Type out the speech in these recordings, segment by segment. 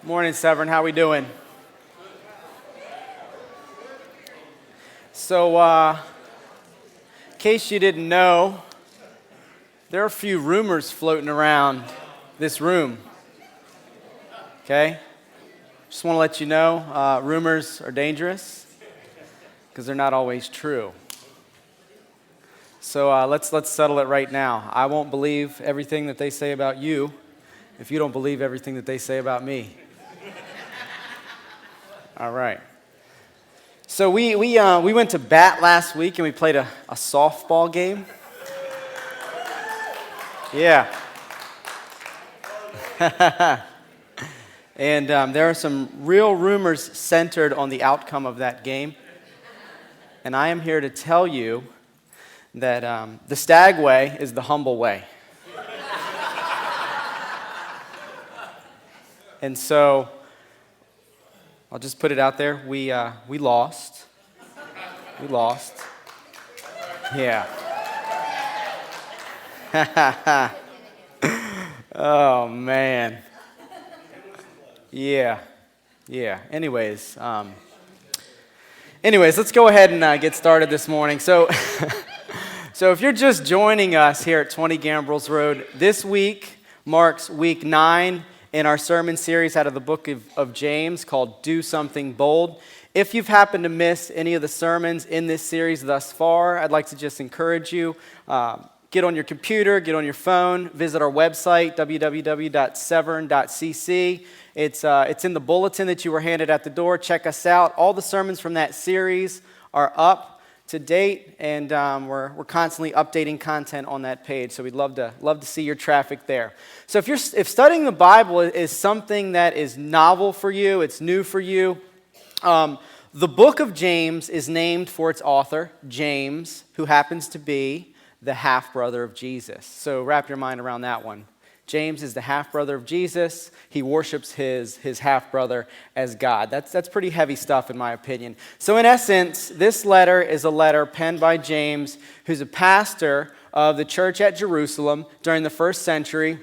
Morning, Severn. How we doing? So, in case you didn't know, there are a few rumors floating around this room. Okay? Just want to let you know, rumors are dangerous because they're not always true. So let's settle it right now. I won't believe everything that they say about you if you don't believe everything that they say about me. All right. So we went to bat last week and we played a softball game. Yeah. And there are some real rumors centered on the outcome of that game. And I am here to tell you that the stag way is the humble way. And so I'll just put it out there. We lost. We lost. Yeah. Oh, man. Yeah. Anyways, let's go ahead and get started this morning. So if you're just joining us here at 20 Gambrels Road, this week marks week 9 in our sermon series out of the book of James called Do Something Bold. If you've happened to miss any of the sermons in this series thus far, I'd like to just encourage you, get on your computer, get on your phone, visit our website, www.severn.cc. It's in the bulletin that you were handed at the door. Check us out. All the sermons from that series are up to date, and we're constantly updating content on that page, so we'd love to see your traffic there. So if studying the Bible is something that is novel for you, it's new for you, the book of James is named for its author, James, who happens to be the half-brother of Jesus. So wrap your mind around that one. James is the half-brother of Jesus. He worships his half-brother as God. That's pretty heavy stuff in my opinion. So in essence, this letter is a letter penned by James, who's a pastor of the church at Jerusalem during the first century.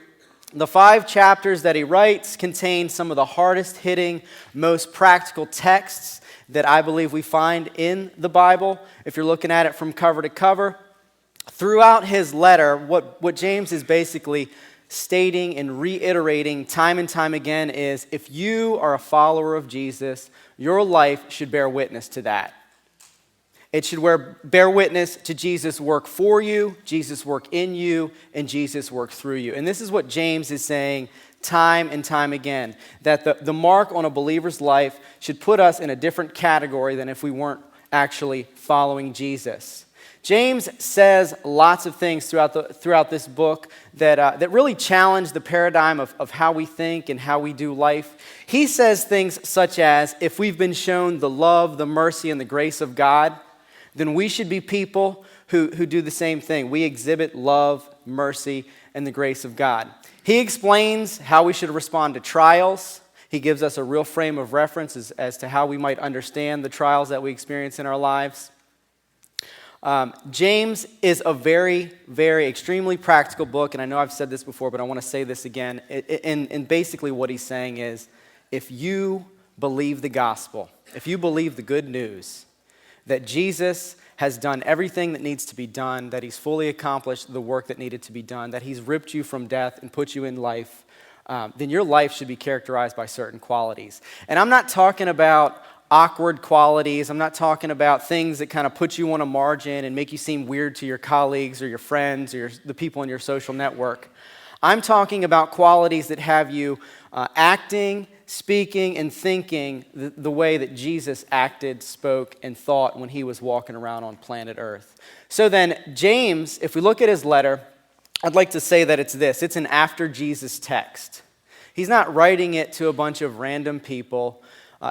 The 5 chapters that he writes contain some of the hardest-hitting, most practical texts that I believe we find in the Bible. If you're looking at it from cover to cover, throughout his letter, what James is basically stating and reiterating time and time again is, if you are a follower of Jesus, your life should bear witness to that. It should bear witness to Jesus' work for you, Jesus' work in you, and Jesus' work through you. And this is what James is saying time and time again, that the mark on a believer's life should put us in a different category than if we weren't actually following Jesus. James says lots of things throughout this book that really challenge the paradigm of how we think and how we do life. He says things such as, if we've been shown the love, the mercy, and the grace of God, then we should be people who do the same thing. We exhibit love, mercy, and the grace of God. He explains how we should respond to trials. He gives us a real frame of reference as to how we might understand the trials that we experience in our lives. James is a very, very extremely practical book, and I know I've said this before, but I want to say this again. And basically what he's saying is, if you believe the gospel, if you believe the good news, that Jesus has done everything that needs to be done, that he's fully accomplished the work that needed to be done, that he's ripped you from death and put you in life, then your life should be characterized by certain qualities. And I'm not talking about awkward qualities. I'm not talking about things that kind of put you on a margin and make you seem weird to your colleagues or your friends or the people in your social network. I'm talking about qualities that have you acting, speaking, and thinking the way that Jesus acted, spoke, and thought when he was walking around on planet Earth. So then, James, if we look at his letter, I'd like to say that it's this. It's an after Jesus text. He's not writing it to a bunch of random people.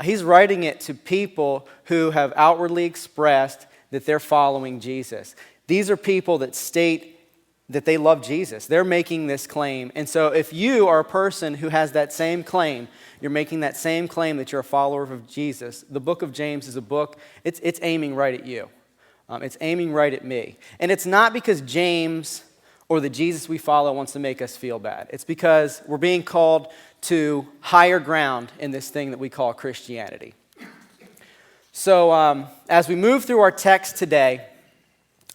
He's writing it to people who have outwardly expressed that they're following Jesus. These are people that state that they love Jesus. They're making this claim. And so if you are a person who has that same claim, you're making that same claim that you're a follower of Jesus, the book of James is a book, it's aiming right at you. It's aiming right at me. And it's not because James or the Jesus we follow wants to make us feel bad. It's because we're being called to higher ground in this thing that we call Christianity. So as we move through our text today,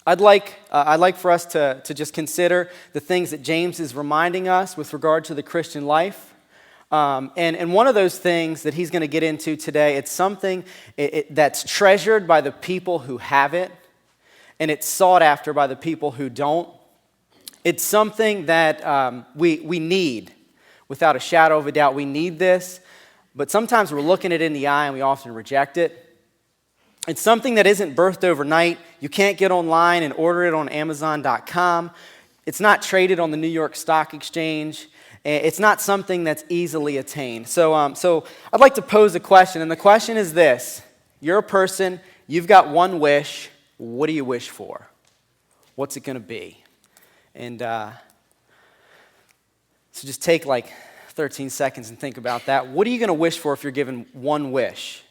I'd like for us to just consider the things that James is reminding us with regard to the Christian life. And one of those things that he's going to get into today, it's something that's treasured by the people who have it, and it's sought after by the people who don't. It's something that we need. Without a shadow of a doubt, we need this. But sometimes we're looking it in the eye and we often reject it. It's something that isn't birthed overnight. You can't get online and order it on Amazon.com. It's not traded on the New York Stock Exchange. It's not something that's easily attained. So I'd like to pose a question, and the question is this. You're a person, you've got one wish. What do you wish for? What's it going to be? And so just take like 13 seconds and think about that. What are you going to wish for if you're given one wish?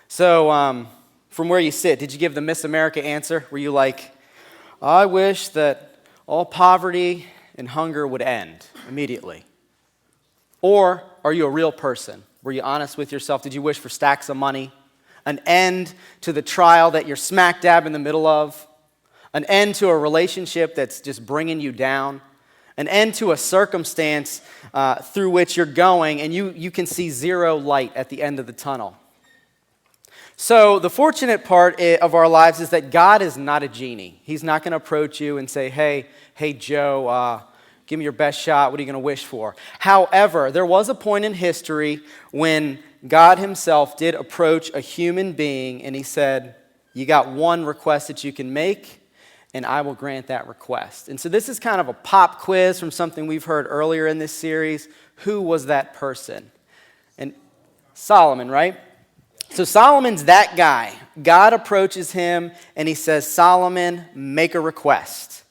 So from where you sit, did you give the Miss America answer? Were you like, I wish that all poverty and hunger would end immediately? Or are you a real person? Were you honest with yourself? Did you wish for stacks of money? An end to the trial that you're smack dab in the middle of? An end to a relationship that's just bringing you down? An end to a circumstance through which you're going and you can see zero light at the end of the tunnel? So the fortunate part of our lives is that God is not a genie. He's not going to approach you and say, hey Joe, give me your best shot. What are you going to wish for? However, there was a point in history when God himself did approach a human being and he said, you got one request that you can make and I will grant that request. And so this is kind of a pop quiz from something we've heard earlier in this series. Who was that person? And Solomon, right? So Solomon's that guy. God approaches him and he says, Solomon, make a request.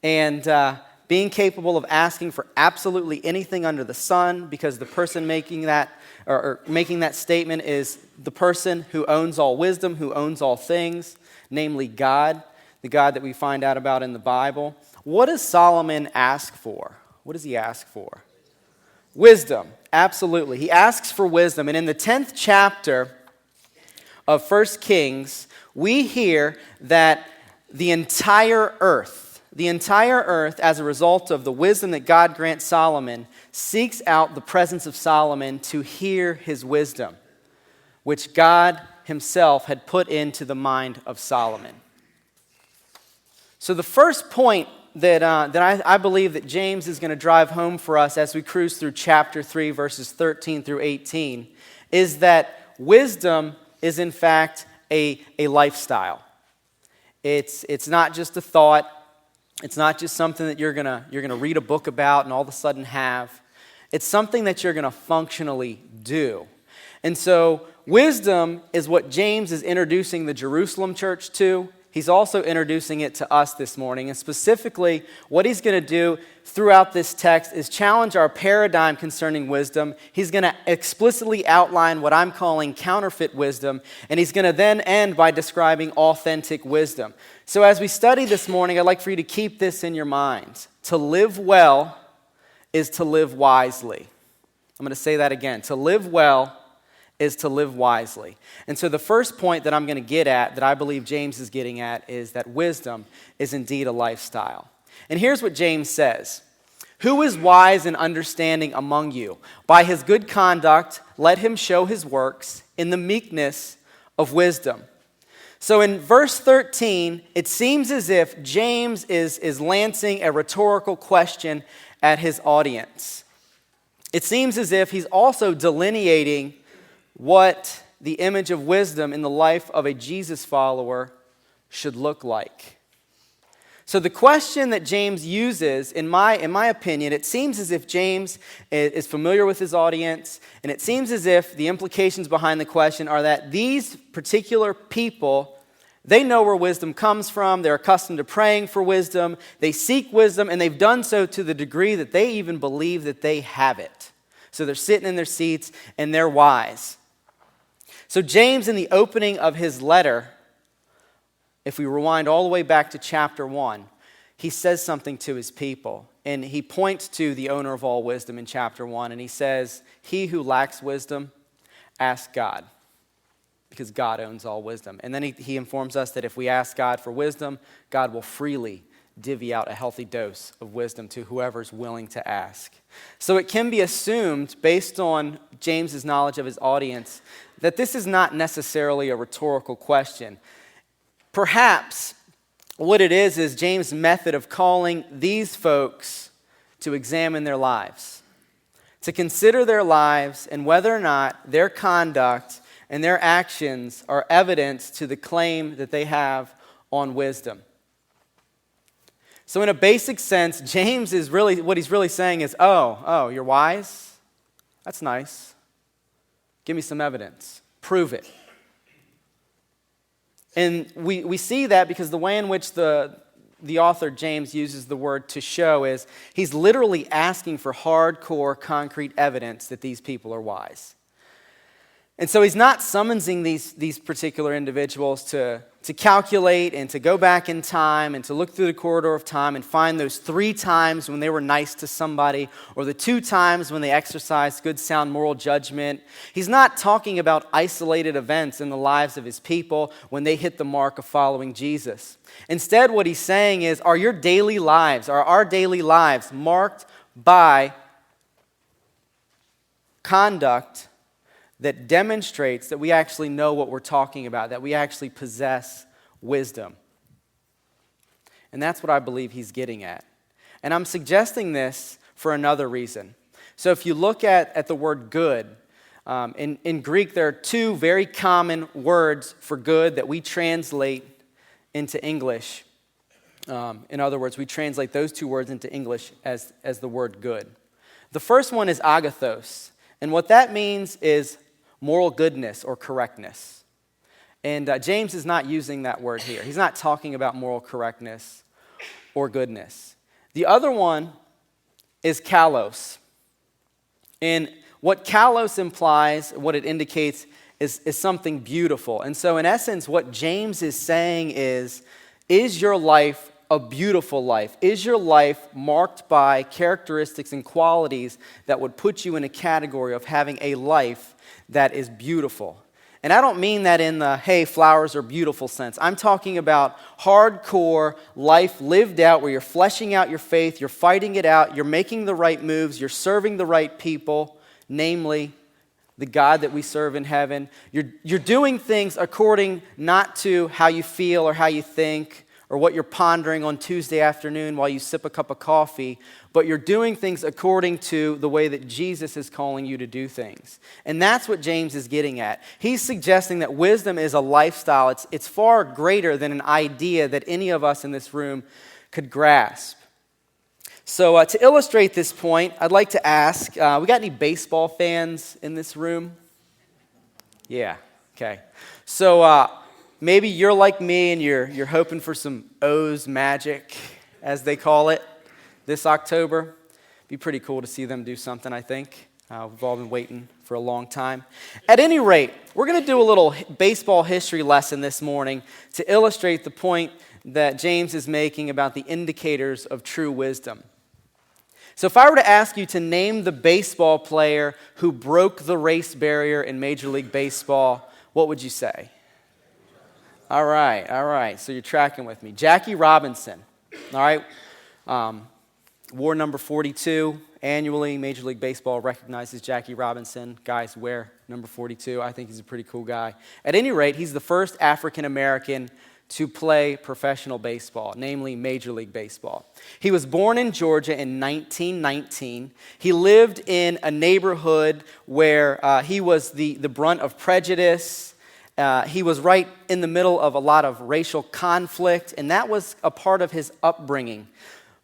And being capable of asking for absolutely anything under the sun, because the person making that or making that statement is the person who owns all wisdom, who owns all things, namely God, the God that we find out about in the Bible. What does Solomon ask for? What does he ask for? Wisdom, absolutely. He asks for wisdom. And in the 10th chapter of 1 Kings, we hear that the entire earth, as a result of the wisdom that God grants Solomon, seeks out the presence of Solomon to hear his wisdom, which God himself had put into the mind of Solomon. So the first point that I believe that James is going to drive home for us as we cruise through chapter 3, verses 13 through 18, is that wisdom is in fact a lifestyle. It's not just a thought. It's not just something that you're gonna read a book about and all of a sudden have. It's something that you're gonna functionally do. And so wisdom is what James is introducing the Jerusalem church to. He's also introducing it to us this morning. And specifically, what he's going to do throughout this text is challenge our paradigm concerning wisdom. He's going to explicitly outline what I'm calling counterfeit wisdom. And he's going to then end by describing authentic wisdom. So as we study this morning, I'd like for you to keep this in your minds. To live well is to live wisely. I'm going to say that again. To live well is to live wisely. And so the first point that I'm going to get at, that I believe James is getting at, is that wisdom is indeed a lifestyle. And here's what James says. Who is wise and understanding among you? By his good conduct, let him show his works in the meekness of wisdom. So in verse 13, it seems as if James is lancing a rhetorical question at his audience. It seems as if he's also delineating what the image of wisdom in the life of a Jesus follower should look like. So the question that James uses, in my opinion, it seems as if James is familiar with his audience, and it seems as if the implications behind the question are that these particular people, they know where wisdom comes from, they're accustomed to praying for wisdom, they seek wisdom, and they've done so to the degree that they even believe that they have it. So they're sitting in their seats and they're wise. So James, in the opening of his letter, if we rewind all the way back to chapter 1, he says something to his people. And he points to the owner of all wisdom in chapter 1. And he says, he who lacks wisdom, ask God, because God owns all wisdom. And then he informs us that if we ask God for wisdom, God will freely divvy out a healthy dose of wisdom to whoever's willing to ask. So it can be assumed, based on James's knowledge of his audience, that this is not necessarily a rhetorical question. Perhaps what it is James' method of calling these folks to examine their lives, to consider their lives and whether or not their conduct and their actions are evidence to the claim that they have on wisdom. So in a basic sense, James is really, what he's really saying is, oh, you're wise? That's nice. Give me some evidence. Prove it. And we see that because the way in which the author, James, uses the word to show is he's literally asking for hardcore, concrete evidence that these people are wise. And so he's not summoning these particular individuals to calculate and to go back in time and to look through the corridor of time and find those 3 times when they were nice to somebody or the 2 times when they exercised good, sound moral judgment. He's not talking about isolated events in the lives of his people when they hit the mark of following Jesus. Instead, what he's saying is, are our daily lives marked by conduct that demonstrates that we actually know what we're talking about, that we actually possess wisdom? And that's what I believe he's getting at. And I'm suggesting this for another reason. So if you look at the word good, in Greek there are 2 very common words for good that we translate into English. In other words, we translate those 2 words into English as the word good. The first one is agathos, and what that means is moral goodness or correctness. And James is not using that word here. He's not talking about moral correctness or goodness. The other one is kalos. And what kalos implies, what it indicates, is something beautiful. And so in essence, what James is saying is your life a beautiful life? Is your life marked by characteristics and qualities that would put you in a category of having a life that is beautiful? And I don't mean that in the, hey, flowers are beautiful sense. I'm talking about hardcore life lived out where you're fleshing out your faith, you're fighting it out, you're making the right moves, you're serving the right people, namely the God that we serve in heaven. You're doing things according not to how you feel or how you think or what you're pondering on Tuesday afternoon while you sip a cup of coffee, but you're doing things according to the way that Jesus is calling you to do things. And that's what James is getting at. He's suggesting that wisdom is a lifestyle. It's far greater than an idea that any of us in this room could grasp. So to illustrate this point, I'd like to ask, we got any baseball fans in this room? Yeah, okay. So maybe you're like me and you're hoping for some O's magic, as they call it, this October. Be pretty cool to see them do something, I think. We've all been waiting for a long time. At any rate, we're going to do a little baseball history lesson this morning to illustrate the point that James is making about the indicators of true wisdom. So if I were to ask you to name the baseball player who broke the race barrier in Major League Baseball, what would you say? All right. So you're tracking with me. Jackie Robinson, all right? Wore number 42 annually. Major League Baseball recognizes Jackie Robinson. Guys wear number 42. I think he's a pretty cool guy. At any rate, he's the first African American to play professional baseball, namely Major League Baseball. He was born in Georgia in 1919. He lived in a neighborhood where he was the brunt of prejudice. He was right in the middle of a lot of racial conflict, and that was a part of his upbringing.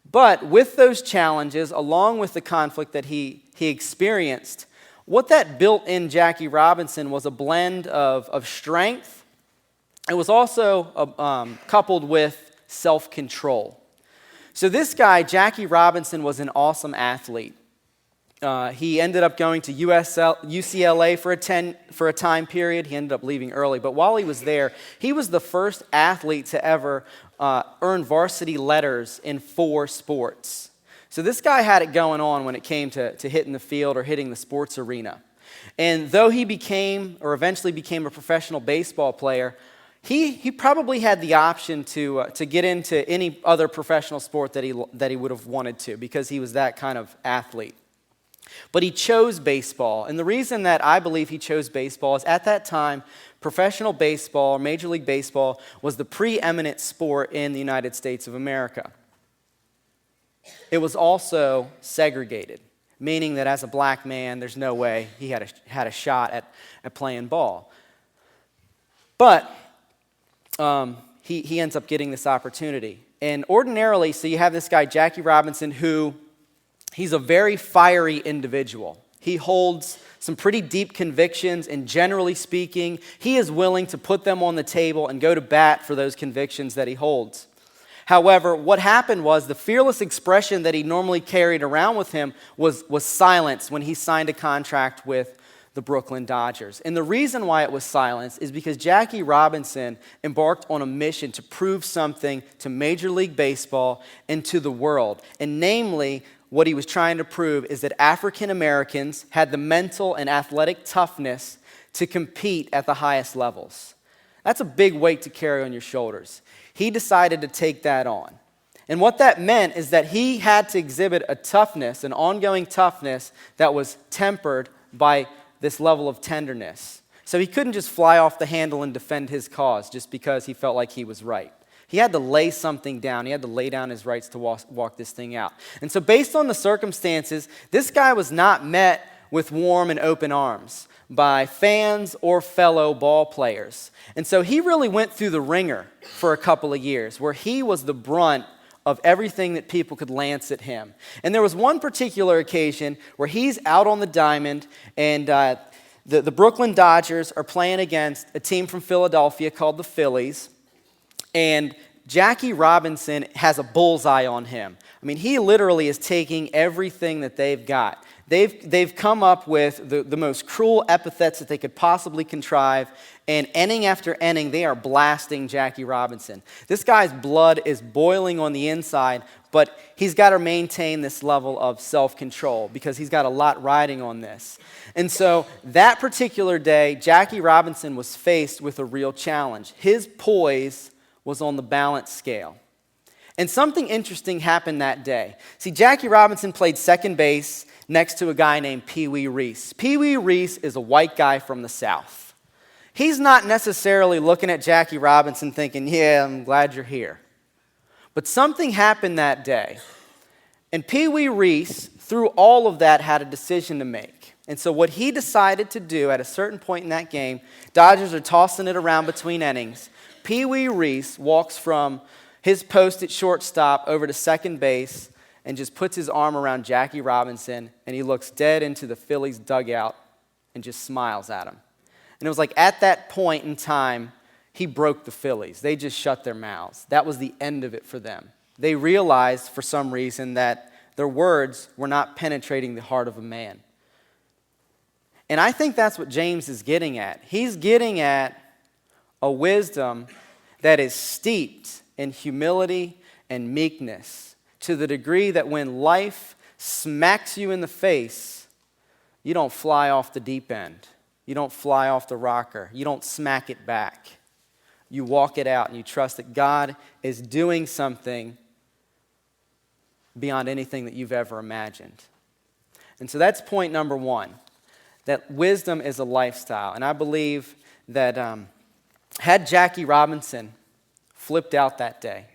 But with those challenges, along with the conflict that he experienced, what that built in Jackie Robinson was a blend of strength. It was also coupled with self-control. So this guy, Jackie Robinson, was an awesome athlete. He ended up going to UCLA for a time period. He ended up leaving early. But while he was there, he was the first athlete to ever earn varsity letters in 4 sports. So this guy had it going on when it came to hitting the field or hitting the sports arena. And though he eventually became a professional baseball player, he probably had the option to get into any other professional sport that he would have wanted to, because he was that kind of athlete. But he chose baseball, and the reason that I believe he chose baseball is at that time, professional baseball, or Major League Baseball, was the preeminent sport in the United States of America. It was also segregated, meaning that as a black man, there's no way he had a shot at playing ball. But he ends up getting this opportunity. And ordinarily, so you have this guy, Jackie Robinson, who he's a very fiery individual. He holds some pretty deep convictions, and generally speaking, he is willing to put them on the table and go to bat for those convictions that he holds. However, what happened was the fearless expression that he normally carried around with him was silenced when he signed a contract with the Brooklyn Dodgers. And the reason why it was silenced is because Jackie Robinson embarked on a mission to prove something to Major League Baseball and to the world. And namely, what he was trying to prove is that African Americans had the mental and athletic toughness to compete at the highest levels. That's a big weight to carry on your shoulders. He decided to take that on. And what that meant is that he had to exhibit a toughness, an ongoing toughness that was tempered by this level of tenderness. So he couldn't just fly off the handle and defend his cause just because he felt like he was right. He had to lay something down. He had to lay down his rights to walk this thing out. And so based on the circumstances, this guy was not met with warm and open arms by fans or fellow ball players. And so he really went through the ringer for a couple of years, where he was the brunt of everything that people could lance at him. And there was one particular occasion where he's out on the diamond, and the Brooklyn Dodgers are playing against a team from Philadelphia called the Phillies. And Jackie Robinson has a bullseye on him. I mean, he literally is taking everything that they've got. They've come up with the most cruel epithets that they could possibly contrive, and inning after inning, they are blasting Jackie Robinson. This guy's blood is boiling on the inside, but he's got to maintain this level of self-control because he's got a lot riding on this. And so that particular day, Jackie Robinson was faced with a real challenge. His poise was on the balance scale. And something interesting happened that day. See, Jackie Robinson played second base next to a guy named Pee Wee Reese. Pee Wee Reese is a white guy from the South. He's not necessarily looking at Jackie Robinson thinking, yeah, I'm glad you're here. But something happened that day. And Pee Wee Reese, through all of that, had a decision to make. And so what he decided to do at a certain point in that game, Dodgers are tossing it around between innings. Pee Wee Reese walks from his post at shortstop over to second base and just puts his arm around Jackie Robinson, and he looks dead into the Phillies dugout and just smiles at him. And it was like at that point in time, he broke the Phillies. They just shut their mouths. That was the end of it for them. They realized for some reason that their words were not penetrating the heart of a man. And I think that's what James is getting at. He's getting at a wisdom that is steeped in humility and meekness, to the degree that when life smacks you in the face, you don't fly off the deep end. You don't fly off the rocker. You don't smack it back. You walk it out and you trust that God is doing something beyond anything that you've ever imagined. And so that's point number one, that wisdom is a lifestyle. And I believe that had Jackie Robinson flipped out that day,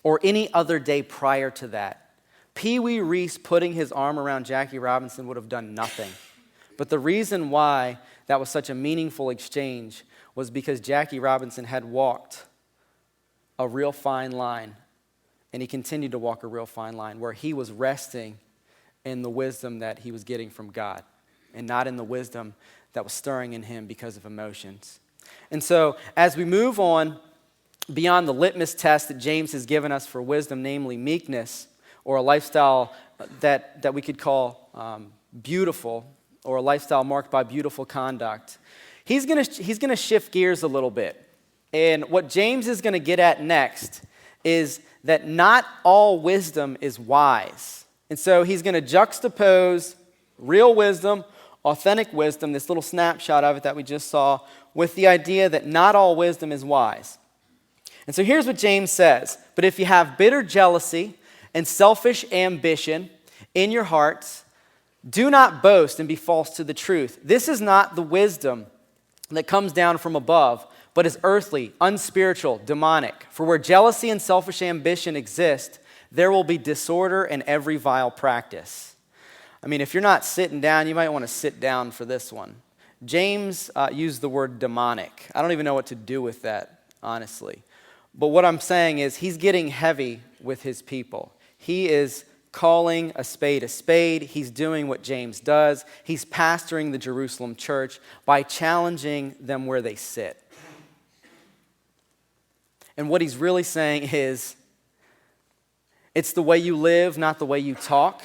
or any other day prior to that, Pee Wee Reese putting his arm around Jackie Robinson would have done nothing. But the reason why that was such a meaningful exchange was because Jackie Robinson had walked a real fine line, and he continued to walk a real fine line where he was resting in the wisdom that he was getting from God and not in the wisdom that was stirring in him because of emotions. And so as we move on beyond the litmus test that James has given us for wisdom, namely meekness, or a lifestyle that we could call beautiful, or a lifestyle marked by beautiful conduct. He's gonna shift gears a little bit. And what James is going to get at next is that not all wisdom is wise. And so he's going to juxtapose real wisdom, authentic wisdom, this little snapshot of it that we just saw, with the idea that not all wisdom is wise. And so here's what James says: "But if you have bitter jealousy and selfish ambition in your hearts, do not boast and be false to the truth. This is not the wisdom that comes down from above, but is earthly, unspiritual, demonic. For where jealousy and selfish ambition exist, there will be disorder and every vile practice." I mean, if you're not sitting down, you might want to sit down for this one. James used the word demonic. I don't even know what to do with that, honestly. But what I'm saying is he's getting heavy with his people. He is calling a spade a spade. He's doing what James does. He's pastoring the Jerusalem church by challenging them where they sit. And what he's really saying is, it's the way you live, not the way you talk,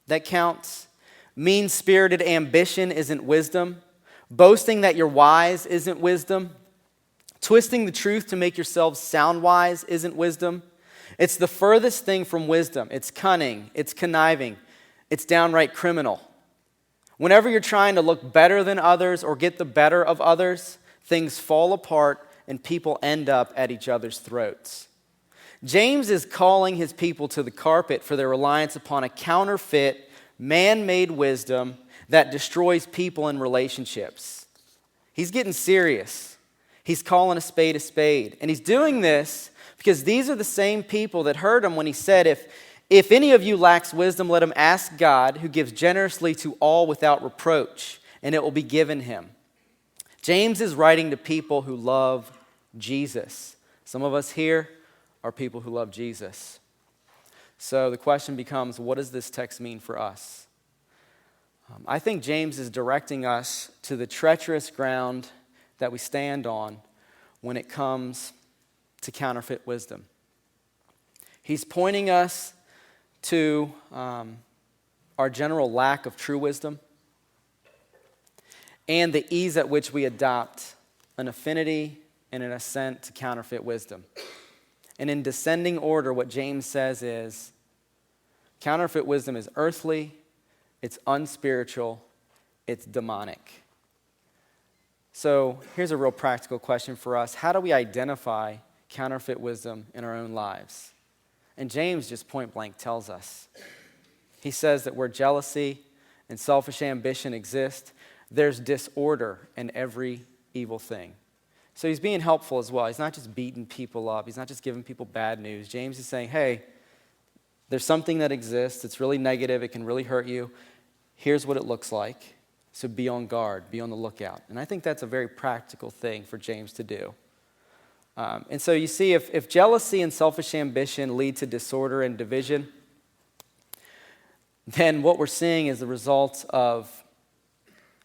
that counts. Mean-spirited ambition isn't wisdom. Boasting that you're wise isn't wisdom. Twisting the truth to make yourselves sound wise isn't wisdom. It's the furthest thing from wisdom. It's cunning, it's conniving, it's downright criminal. Whenever you're trying to look better than others or get the better of others, things fall apart and people end up at each other's throats. James is calling his people to the carpet for their reliance upon a counterfeit, man-made wisdom that destroys people and relationships. He's getting serious. He's calling a spade, and he's doing this because these are the same people that heard him when he said, if any of you lacks wisdom, let him ask God, who gives generously to all without reproach, and it will be given him. James is writing to people who love Jesus. Some of us here are people who love Jesus. So the question becomes, what does this text mean for us? I think James is directing us to the treacherous ground that we stand on when it comes to counterfeit wisdom. He's pointing us to our general lack of true wisdom and the ease at which we adopt an affinity and an assent to counterfeit wisdom. And in descending order, what James says is counterfeit wisdom is earthly, it's unspiritual, it's demonic. So here's a real practical question for us. How do we identify counterfeit wisdom in our own lives? And James just point blank tells us. He says that where jealousy and selfish ambition exist, there's disorder in every evil thing. So he's being helpful as well. He's not just beating people up. He's not just giving people bad news. James is saying, hey, there's something that exists. It's really negative. It can really hurt you. Here's what it looks like. So be on guard. Be on the lookout. And I think that's a very practical thing for James to do. And so you see, if jealousy and selfish ambition lead to disorder and division, then what we're seeing is the result of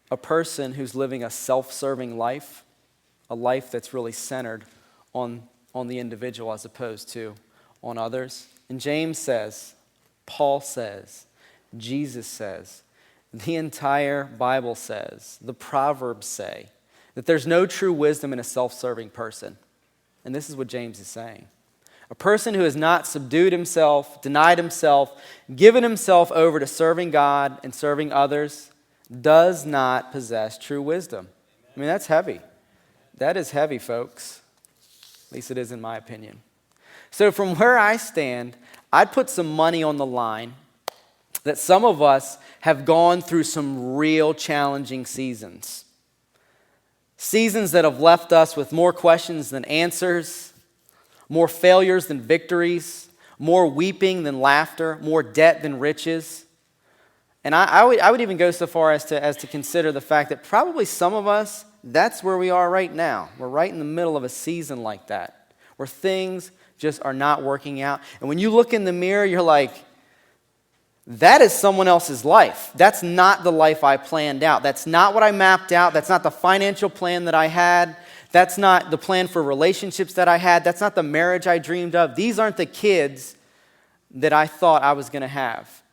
a person who's living a self-serving life, a life that's really centered on the individual as opposed to on others. And James says, Paul says, Jesus says, the entire Bible says, the Proverbs say, that there's no true wisdom in a self-serving person. And this is what James is saying. A person who has not subdued himself, denied himself, given himself over to serving God and serving others, does not possess true wisdom. I mean, that's heavy. That is heavy, folks. At least it is in my opinion. So from where I stand, I'd put some money on the line that some of us have gone through some real challenging seasons. Seasons that have left us with more questions than answers, more failures than victories, more weeping than laughter, more debt than riches. And I would even go so far as to consider the fact that probably some of us, that's where we are right now. We're right in the middle of a season like that, where things just are not working out. And when you look in the mirror, you're like, that is someone else's life. That's not the life I planned out. That's not what I mapped out. That's not the financial plan that I had. That's not the plan for relationships that I had. That's not the marriage I dreamed of. These aren't the kids that I thought I was going to have.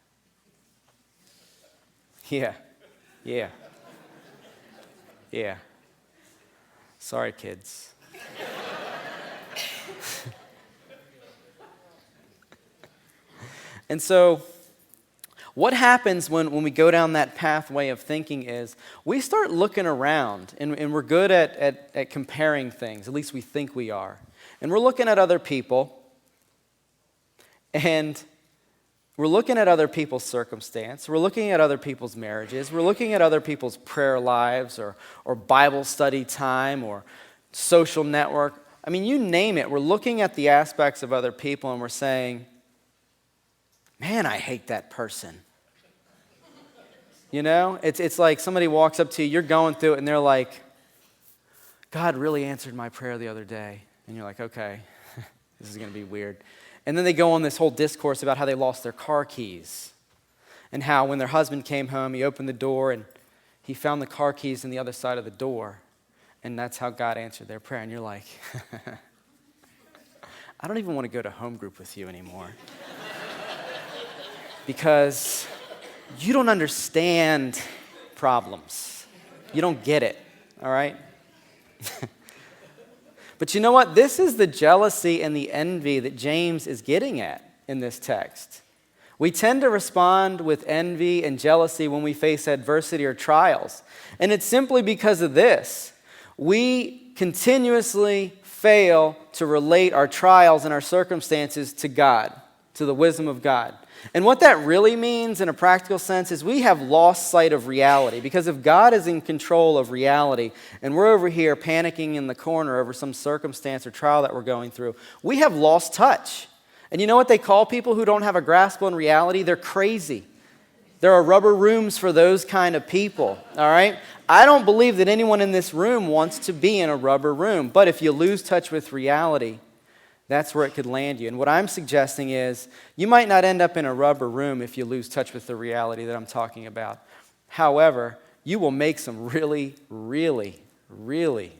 Yeah. Sorry, kids. And so, what happens when we go down that pathway of thinking is we start looking around, and we're good at comparing things, at least we think we are. And we're looking at other people, and we're looking at other people's circumstance. We're looking at other people's marriages. We're looking at other people's prayer lives or Bible study time or social network. I mean, you name it. We're looking at the aspects of other people, and we're saying, man, I hate that person. You know, it's like somebody walks up to you, you're going through it, and they're like, God really answered my prayer the other day. And you're like, okay, this is going to be weird. And then they go on this whole discourse about how they lost their car keys and how when their husband came home, he opened the door and he found the car keys on the other side of the door. And that's how God answered their prayer. And you're like, I don't even want to go to home group with you anymore. Because you don't understand problems. You don't get it, all right? But you know what? This is the jealousy and the envy that James is getting at in this text. We tend to respond with envy and jealousy when we face adversity or trials. And it's simply because of this. We continuously fail to relate our trials and our circumstances to God, to the wisdom of God. And what that really means in a practical sense is we have lost sight of reality. Because if God is in control of reality and we're over here panicking in the corner over some circumstance or trial that we're going through, we have lost touch. And you know what they call people who don't have a grasp on reality? They're crazy. There are rubber rooms for those kind of people, all right? I don't believe that anyone in this room wants to be in a rubber room. But if you lose touch with reality, that's where it could land you. And what I'm suggesting is you might not end up in a rubber room if you lose touch with the reality that I'm talking about. However, you will make some really, really, really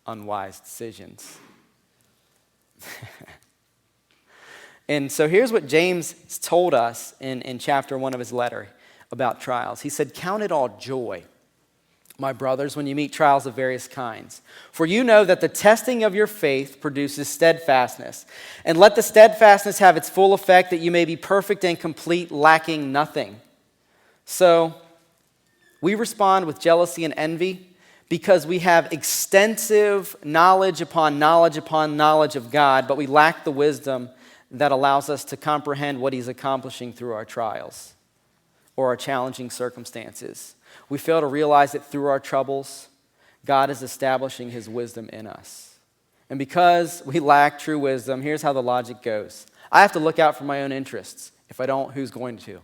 unwise decisions. And so here's what James told us in chapter 1 of his letter about trials. He said, "Count it all joy, my brothers, when you meet trials of various kinds. For you know that the testing of your faith produces steadfastness. And let the steadfastness have its full effect, that you may be perfect and complete, lacking nothing." So, we respond with jealousy and envy because we have extensive knowledge upon knowledge upon knowledge of God, but we lack the wisdom that allows us to comprehend what He's accomplishing through our trials or our challenging circumstances. We fail to realize that through our troubles, God is establishing His wisdom in us. And because we lack true wisdom, here's how the logic goes. I have to look out for my own interests. If I don't, who's going to?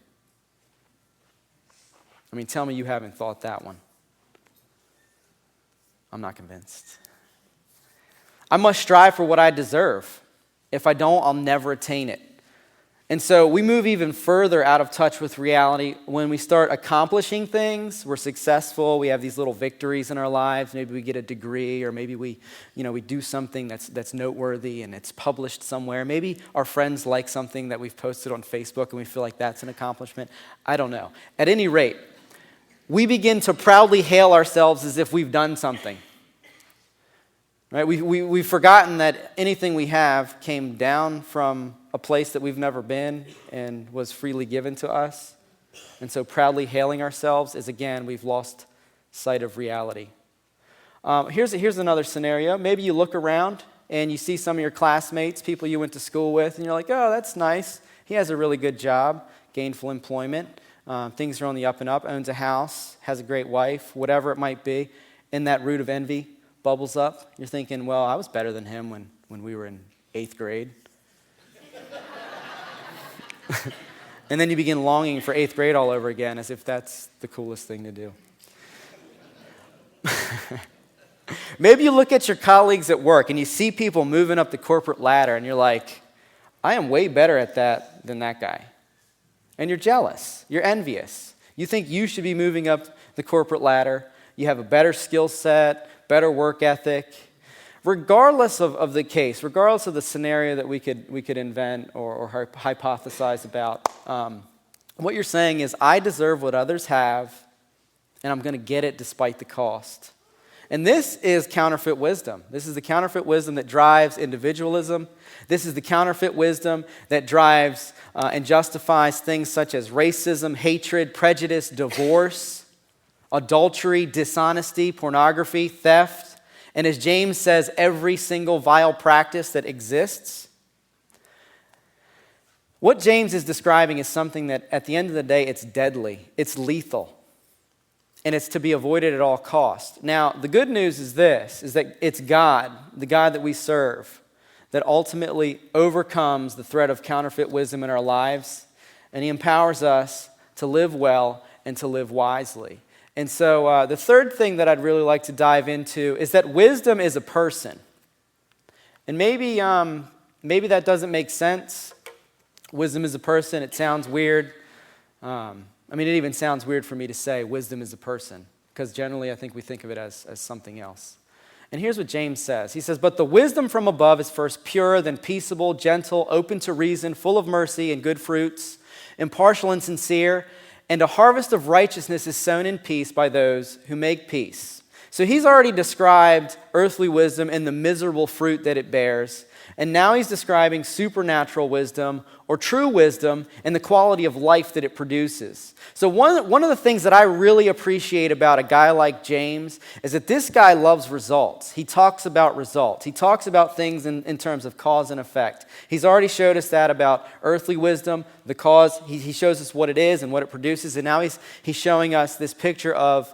I mean, tell me you haven't thought that one. I'm not convinced. I must strive for what I deserve. If I don't, I'll never attain it. And so we move even further out of touch with reality when we start accomplishing things. We're successful. We have these little victories in our lives. Maybe we get a degree, or maybe we do something that's noteworthy and it's published somewhere. Maybe our friends like something that we've posted on Facebook and we feel like that's an accomplishment. I don't know. At any rate, we begin to proudly hail ourselves as if we've done something. Right? We've forgotten that anything we have came down from a place that we've never been and was freely given to us. And so proudly hailing ourselves is, again, we've lost sight of reality. Here's another scenario. Maybe you look around and you see some of your classmates, people you went to school with, and you're like, oh, that's nice. He has a really good job, gainful employment. Things are on the up and up, owns a house, has a great wife, whatever it might be. And that root of envy bubbles up. You're thinking, well, I was better than him when we were in 8th grade. And then you begin longing for 8th grade all over again, as if that's the coolest thing to do. Maybe you look at your colleagues at work and you see people moving up the corporate ladder and you're like, I am way better at that than that guy. And you're jealous. You're envious. You think you should be moving up the corporate ladder. You have a better skill set, better work ethic, regardless of the case, regardless of the scenario that we could invent or hypothesize about, what you're saying is, I deserve what others have, and I'm going to get it despite the cost. And this is counterfeit wisdom. This is the counterfeit wisdom that drives individualism. This is the counterfeit wisdom that drives and justifies things such as racism, hatred, prejudice, divorce, adultery, dishonesty, pornography, theft, and as James says, every single vile practice that exists. What James is describing is something that at the end of the day, it's deadly, it's lethal, and it's to be avoided at all costs. Now, the good news is this, is that it's God, the God that we serve, that ultimately overcomes the threat of counterfeit wisdom in our lives, and he empowers us to live well and to live wisely. And so the third thing that I'd really like to dive into is that wisdom is a person. And maybe that doesn't make sense. Wisdom is a person. It sounds weird. It even sounds weird for me to say wisdom is a person, because generally I think we think of it as something else. And here's what James says. He says, "But the wisdom from above is first pure, then peaceable, gentle, open to reason, full of mercy and good fruits, impartial and sincere. And a harvest of righteousness is sown in peace by those who make peace." So he's already described earthly wisdom and the miserable fruit that it bears. And now he's describing supernatural wisdom or true wisdom and the quality of life that it produces. So one of the things that I really appreciate about a guy like James is that this guy loves results. He talks about results. He talks about things in terms of cause and effect. He's already showed us that about earthly wisdom, the cause. He shows us what it is and what it produces. And now he's showing us this picture of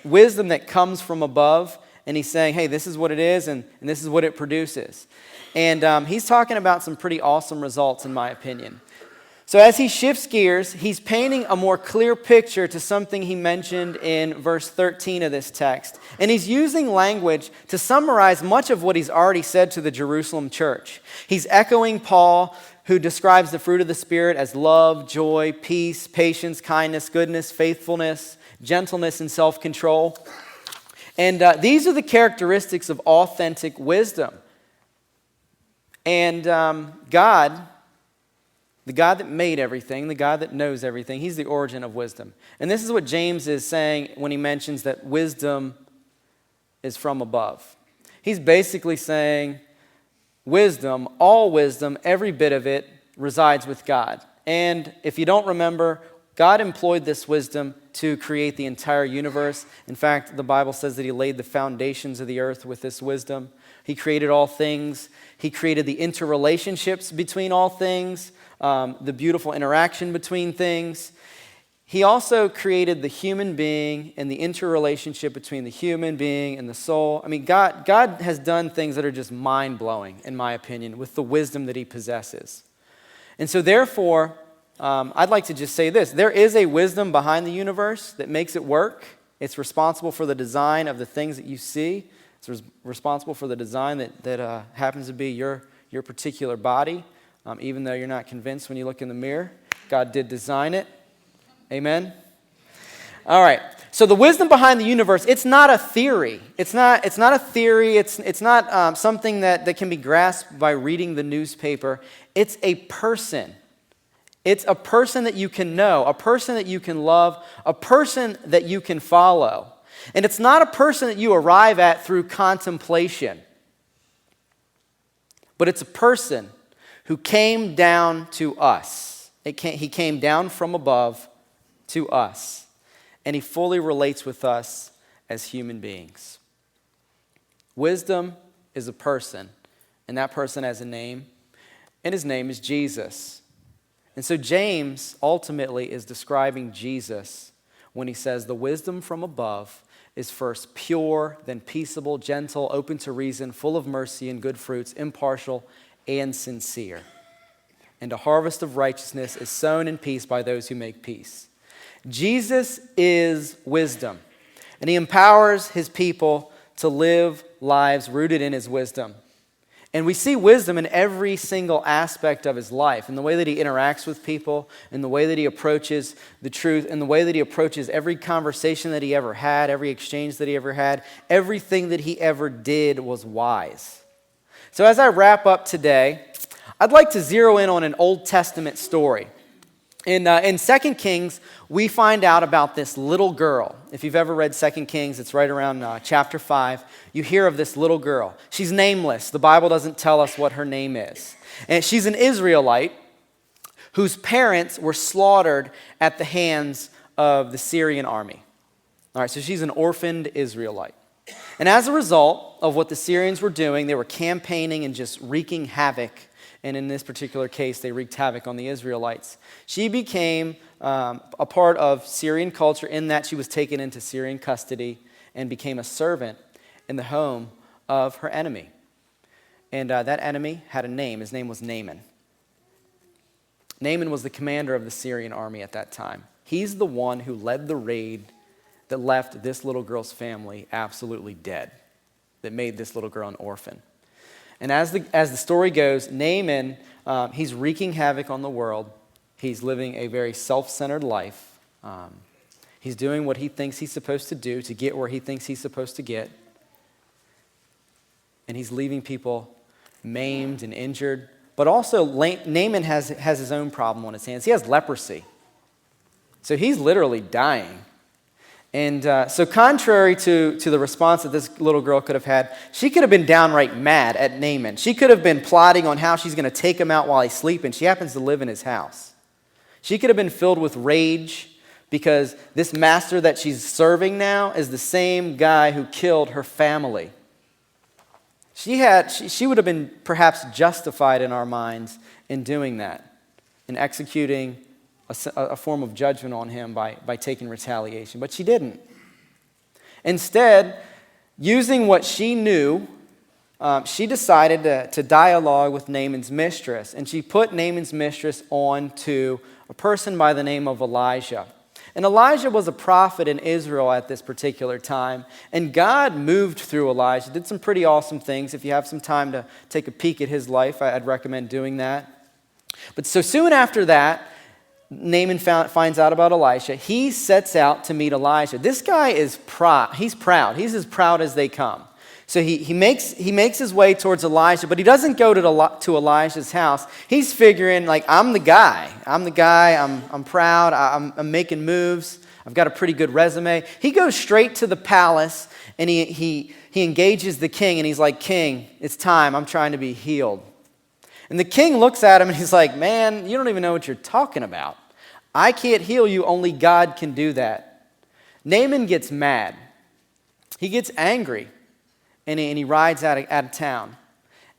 wisdom that comes from above. And he's saying, hey, this is what it is and this is what it produces. And he's talking about some pretty awesome results, in my opinion. So as he shifts gears, he's painting a more clear picture to something he mentioned in verse 13 of this text. And he's using language to summarize much of what he's already said to the Jerusalem church. He's echoing Paul, who describes the fruit of the Spirit as love, joy, peace, patience, kindness, goodness, faithfulness, gentleness, and self-control. And these are the characteristics of authentic wisdom. And God, the God that made everything, the God that knows everything, he's the origin of wisdom. And this is what James is saying when he mentions that wisdom is from above. He's basically saying wisdom, all wisdom, every bit of it resides with God. And if you don't remember, God employed this wisdom to create the entire universe. In fact, the Bible says that he laid the foundations of the earth with this wisdom. He created all things. He created the interrelationships between all things, the beautiful interaction between things. He also created the human being and the interrelationship between the human being and the soul. I mean, God has done things that are just mind-blowing, in my opinion, with the wisdom that he possesses. And so therefore, I'd like to just say this. There is a wisdom behind the universe that makes it work. It's responsible for the design of the things that you see. It's responsible for the design that happens to be your particular body, even though you're not convinced when you look in the mirror. God did design it. Amen? All right. So the wisdom behind the universe, it's not a theory. It's not a theory. It's not something that can be grasped by reading the newspaper. It's a person. It's a person that you can know, a person that you can love, a person that you can follow. And it's not a person that you arrive at through contemplation, but it's a person who came down to us. He came down from above to us, and he fully relates with us as human beings. Wisdom is a person, and that person has a name, and his name is Jesus. And so James ultimately is describing Jesus when he says the wisdom from above is first pure, then peaceable, gentle, open to reason, full of mercy and good fruits, impartial and sincere. And a harvest of righteousness is sown in peace by those who make peace. Jesus is wisdom, and he empowers his people to live lives rooted in his wisdom. And we see wisdom in every single aspect of his life, in the way that he interacts with people, in the way that he approaches the truth, in the way that he approaches every conversation that he ever had, every exchange that he ever had. Everything that he ever did was wise. So as I wrap up today, I'd like to zero in on an Old Testament story. In 2 Kings, we find out about this little girl. If you've ever read 2 Kings, it's right around chapter 5. You hear of this little girl. She's nameless. The Bible doesn't tell us what her name is. And she's an Israelite whose parents were slaughtered at the hands of the Syrian army. All right, so she's an orphaned Israelite. And as a result of what the Syrians were doing, they were campaigning and just wreaking havoc. And in this particular case, they wreaked havoc on the Israelites. She became a part of Syrian culture in that she was taken into Syrian custody and became a servant in the home of her enemy. And that enemy had a name. His name was Naaman. Naaman was the commander of the Syrian army at that time. He's the one who led the raid that left this little girl's family absolutely dead, that made this little girl an orphan. And as the story goes, Naaman, he's wreaking havoc on the world. He's living a very self-centered life. He's doing what he thinks he's supposed to do to get where he thinks he's supposed to get. And he's leaving people maimed and injured. But also, Naaman has his own problem on his hands. He has leprosy. So he's literally dying. And so contrary to the response that this little girl could have had, she could have been downright mad at Naaman. She could have been plotting on how she's going to take him out while he's sleeping. She happens to live in his house. She could have been filled with rage because this master that she's serving now is the same guy who killed her family. She would have been perhaps justified in our minds in doing that, in executing a form of judgment on him by taking retaliation. But she didn't. Instead, using what she knew, she decided to dialogue with Naaman's mistress. And she put Naaman's mistress on to a person by the name of Elijah. And Elijah was a prophet in Israel at this particular time. And God moved through Elijah, did some pretty awesome things. If you have some time to take a peek at his life, I'd recommend doing that. But so soon after that, Naaman finds out about Elisha. He sets out to meet Elijah. This guy is proud. He's proud. He's as proud as they come. So he makes his way towards Elijah, but he doesn't go to Elijah's house. He's figuring, like, I'm the guy. I'm proud. I'm making moves. I've got a pretty good resume. He goes straight to the palace, and he engages the king, and he's like, King, it's time. I'm trying to be healed. And the king looks at him, and he's like, man, you don't even know what you're talking about. I can't heal you. Only God can do that. Naaman gets mad. He gets angry. And he rides out of town.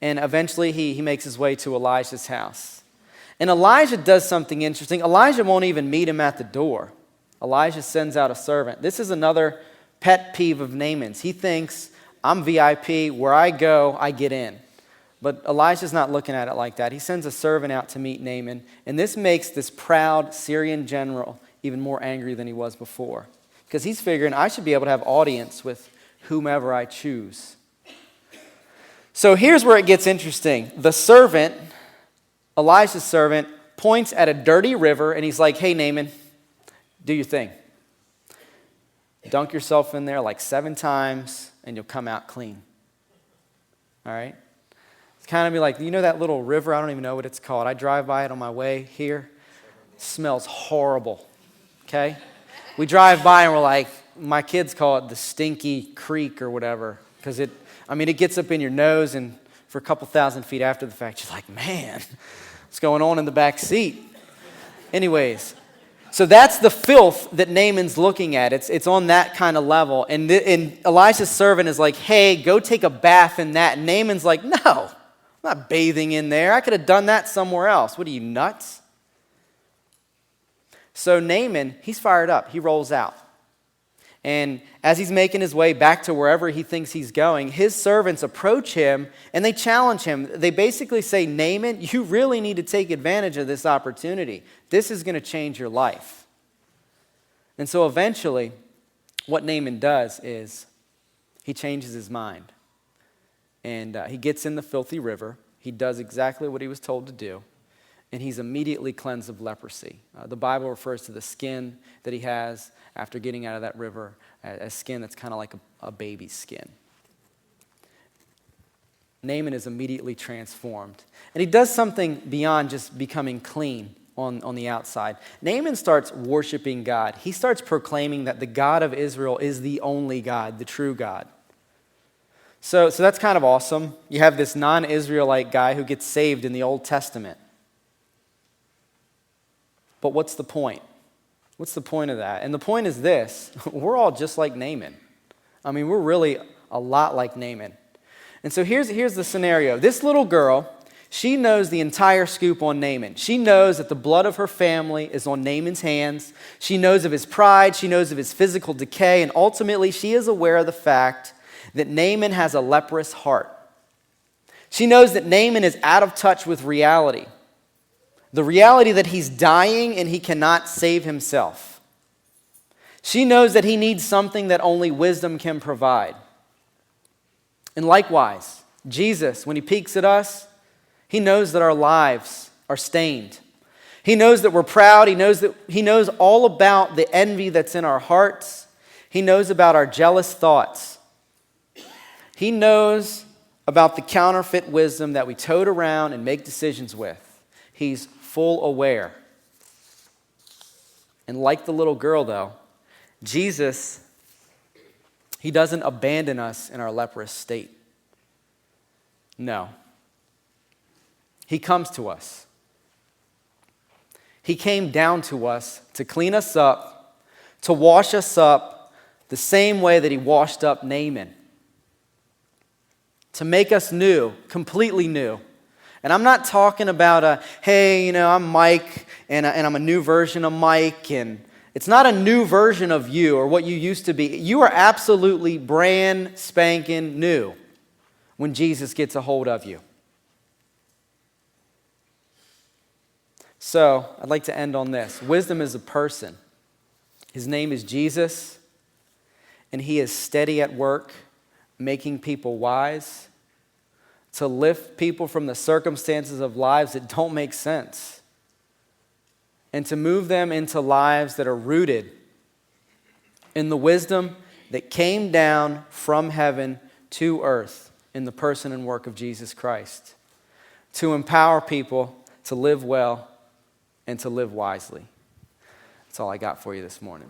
And eventually he makes his way to Elijah's house. And Elijah does something interesting. Elijah won't even meet him at the door. Elijah sends out a servant. This is another pet peeve of Naaman's. He thinks, I'm VIP. Where I go, I get in. But Elijah's not looking at it like that. He sends a servant out to meet Naaman. And this makes this proud Syrian general even more angry than he was before. Because he's figuring, I should be able to have audience with whomever I choose. So here's where it gets interesting. The servant, Elijah's servant, points at a dirty river and he's like, hey, Naaman, do your thing. Dunk yourself in there like 7 times and you'll come out clean. All right? It's kind of be like, you know that little river? I don't even know what it's called. I drive by it on my way here. It smells horrible. Okay? We drive by and we're like, my kids call it the stinky creek or whatever, because it gets up in your nose, and for a couple thousand feet after the fact, you're like, man, what's going on in the back seat? Anyways, so that's the filth that Naaman's looking at. It's on that kind of level. And Elisha's servant is like, hey, go take a bath in that. And Naaman's like, no, I'm not bathing in there. I could have done that somewhere else. What are you, nuts? So Naaman, he's fired up. He rolls out. And as he's making his way back to wherever he thinks he's going, his servants approach him and they challenge him. They basically say, Naaman, you really need to take advantage of this opportunity. This is going to change your life. And so eventually, what Naaman does is he changes his mind. And he gets in the filthy river. He does exactly what he was told to do. And he's immediately cleansed of leprosy. The Bible refers to the skin that he has after getting out of that river as skin that's kind of like a baby's skin. Naaman is immediately transformed. And he does something beyond just becoming clean on the outside. Naaman starts worshiping God. He starts proclaiming that the God of Israel is the only God, the true God. So that's kind of awesome. You have this non-Israelite guy who gets saved in the Old Testament. But what's the point? What's the point of that? And the point is this. We're all just like Naaman. I mean, we're really a lot like Naaman. And so here's the scenario. This little girl, she knows the entire scoop on Naaman. She knows that the blood of her family is on Naaman's hands. She knows of his pride. She knows of his physical decay. And ultimately, she is aware of the fact that Naaman has a leprous heart. She knows that Naaman is out of touch with reality. The reality that he's dying and he cannot save himself. She knows that he needs something that only wisdom can provide. And likewise, Jesus, when he peeks at us, he knows that our lives are stained. He knows that we're proud. He knows all about the envy that's in our hearts. He knows about our jealous thoughts. He knows about the counterfeit wisdom that we tote around and make decisions with. He's full aware. And like the little girl, though, Jesus, he doesn't abandon us in our leprous state. No. He comes to us. He came down to us to clean us up, to wash us up the same way that he washed up Naaman. To make us new, completely new. And I'm not talking about hey, I'm Mike, and I'm a new version of Mike, and it's not a new version of you or what you used to be. You are absolutely brand spanking new when Jesus gets a hold of you. So, I'd like to end on this. Wisdom is a person. His name is Jesus, and he is steady at work, making people wise, to lift people from the circumstances of lives that don't make sense, and to move them into lives that are rooted in the wisdom that came down from heaven to earth in the person and work of Jesus Christ, to empower people to live well and to live wisely. That's all I got for you this morning.